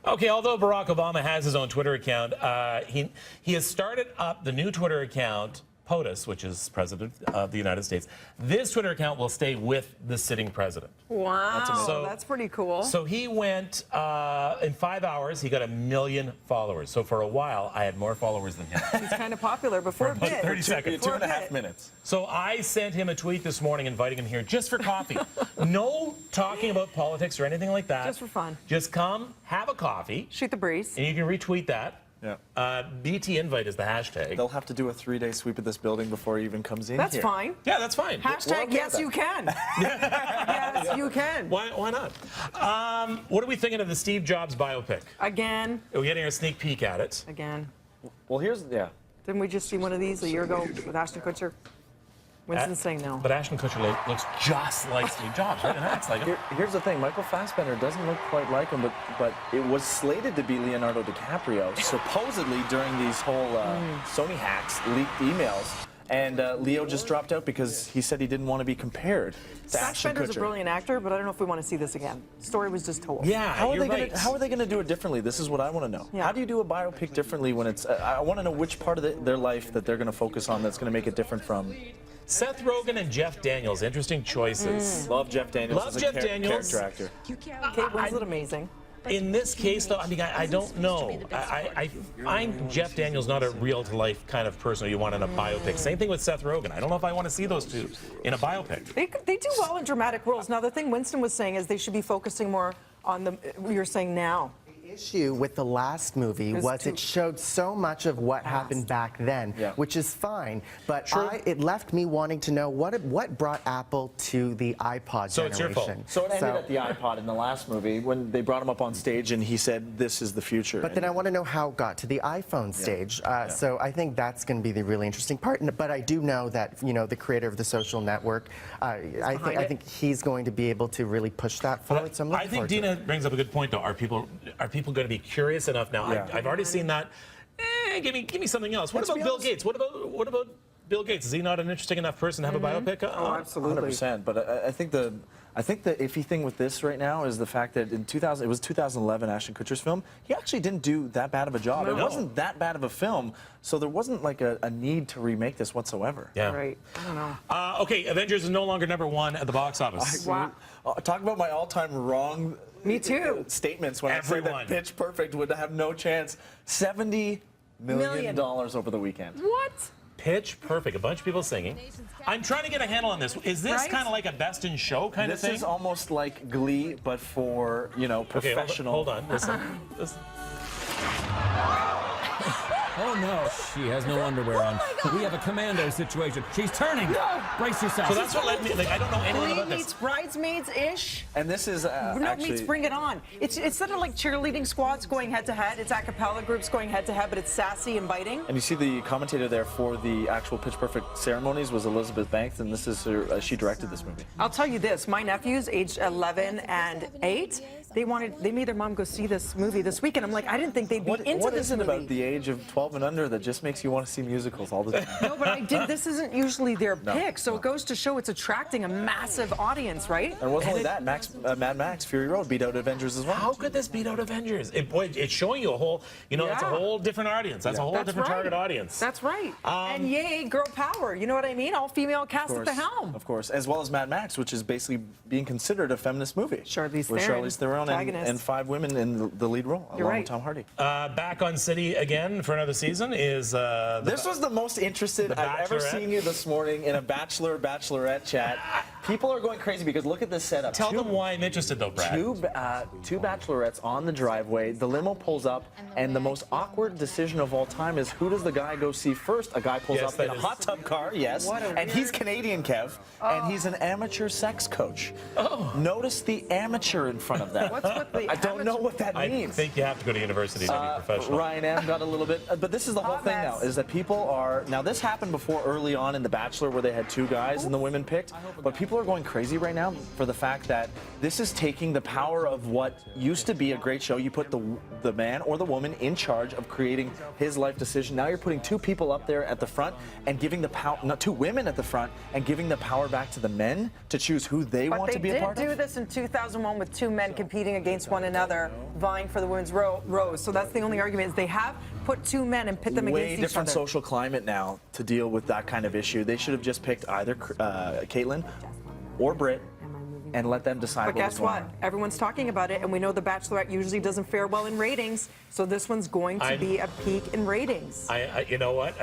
Okay, although Barack Obama has his own Twitter account, he has started up the new Twitter account, POTUS, which is President of the United States. This Twitter account will stay with the sitting president. Wow, that's pretty cool. So he went, in 5 hours, he got 1 million followers. So for a while, I had more followers than him. He's kind of popular before a about bit. 30 seconds. 2.5 minutes. So I sent him a tweet this morning inviting him here just for coffee. No talking about politics or anything like that. Just for fun. Just come, have a coffee. Shoot the breeze. And you can retweet that. Yeah. BT invite is the hashtag. They'll have to do a 3-day sweep of this building before he even comes in. That's here. fine. Yeah, that's fine. Hashtag yes, you can. Yes, you can. Why not? What are we thinking of the Steve Jobs biopic? Again. We're getting a sneak peek at it. Again. Well, yeah. Didn't we just see one of these a year ago with Ashton Kutcher? Winston's saying no. But Ashton Kutcher looks just like Steve Jobs, right? And acts like him. Here's the thing, Michael Fassbender doesn't look quite like him, but it was slated to be Leonardo DiCaprio, supposedly during these whole Sony hacks, leaked emails. And Leo just dropped out because he said he didn't want to be compared to Ashton Kutcher. Fassbender's a brilliant actor, but I don't know if we want to see this again. The story was just told. Yeah, how are they right. going to do it differently? This is what I want to know. Yeah. How do you do a biopic differently when it's... I want to know which part of their life that they're going to focus on that's going to make it different from... Seth Rogen and Jeff Daniels, interesting choices. Love Jeff Daniels. Love Jeff Daniels. Character actor. Kate Winslet, amazing. In this case, though, I mean, I don't know. I find Jeff Daniels not a real-to-life kind of person you want in a biopic. Same thing with Seth Rogen. I don't know if I want to see those two in a biopic. They do well in dramatic roles. Now, the thing Winston was saying is they should be focusing more on the, you're saying now. Issue with the last movie was it showed so much of what happened back then, which is fine, but it left me wanting to know what brought Apple to the iPod so generation. It's your fault. So it ended at the iPod in the last movie when they brought him up on stage and he said, "This is the future." But then I want to know how it got to the iPhone stage. So I think that's going to be the really interesting part. But I do know that the creator of the social network, I think he's going to be able to really push that forward. So I'm looking forward to it. Dina brings up a good point, though. Are people going to be curious enough now? I've already seen that. Give me something else. What about Bill Gates? What about Bill Gates? Is he not an interesting enough person to have a biopic? Oh, absolutely. 100%. But I think the iffy thing with this right now is the fact that in 2011, Ashton Kutcher's film, he actually didn't do that bad of a job. No. It wasn't that bad of a film, so there wasn't like a need to remake this whatsoever. Yeah. Right. I don't know. Okay, Avengers is no longer #1 at the box office. Wow. Talk about my all-time wrong. Me too. Statements when I said that Pitch Perfect would have no chance. $70 million over the weekend. What? Pitch Perfect. A bunch of people singing. I'm trying to get a handle on this. Is this kind of like a Best in Show kind of thing? This is almost like Glee, but for professional. Hold on. Listen. Oh no, she has no underwear on. We have a commando situation. She's turning. Brace yourself. So that's what led me. I don't know anything about Glee this. meets Bridesmaids-ish. And this is meets Bring It On. It's instead of like cheerleading squads going head-to-head, it's a cappella groups going head-to-head, but it's sassy and biting. And you see the commentator there for the actual Pitch Perfect ceremonies was Elizabeth Banks, and this is her, she directed this movie. I'll tell you this, my nephews, aged 11 and 8, they made their mom go see this movie this weekend. I'm like, I didn't think they'd be into this movie. What is it about the age of 12 and under that just makes you want to see musicals all the time? No, but this isn't usually their pick, so it goes to show it's attracting a massive audience, right? And it wasn't only that, Mad Max, Fury Road beat out Avengers as well. How could this beat out Avengers? It's showing you a whole, it's a whole different audience. That's a whole different target audience. That's right. And yay, girl power. You know what I mean? All female cast at the helm. Of course, as well as Mad Max, which is basically being considered a feminist movie. Charlize Theron and 5 women in the lead role, along with Tom Hardy. Back on City again for another season is... this was the most interested I've ever seen you this morning in a Bachelorette chat. People are going crazy because look at this setup. Tell them why I'm interested, though, Brad. Two bachelorettes on the driveway. The limo pulls up, and the most awkward decision of all time is who does the guy go see first? A guy pulls up in a hot tub car, and he's Canadian, Kev, and he's an amateur sex coach. Notice the amateur in front of that. What's with the I don't know what that means. I think you have to go to university to be professional. Ryan M. got a little bit, but this is the whole thing now, is that people are, now this happened before early on in The Bachelor where they had 2 guys and the women picked, but people people are going crazy right now for the fact that this is taking the power of what used to be a great show. You put the man or the woman in charge of creating his life decision. Now you're putting two people up there at the front and giving the power, not two women at the front, and giving the power back to the men to choose who they want to be a part of. But they did do this in 2001 with two men competing against one another, vying for the women's rose. So that's the only argument, is they have put two men and pit them against each other. Way different social climate now to deal with that kind of issue. They should have just picked either Caitlyn or Britt and let them decide. But guess what? Everyone's talking about it, and we know The Bachelorette usually doesn't fare well in ratings, so this one's going to be a peak in ratings. You know what?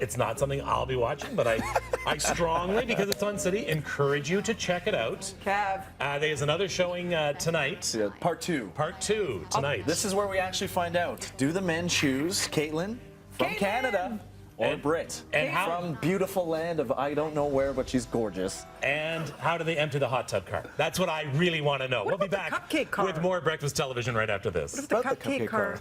It's not something I'll be watching, but I strongly, because it's on City, encourage you to check it out. Kev. There's another showing tonight. Yeah, part two. Part 2 tonight. This is where we actually find out. Do the men choose Caitlyn from Canada or Britt from beautiful land of I don't know where, but she's gorgeous? And how do they empty the hot tub car? That's what I really want to know. We'll be back cupcake car? with more Breakfast Television right after this. What if the cupcake car?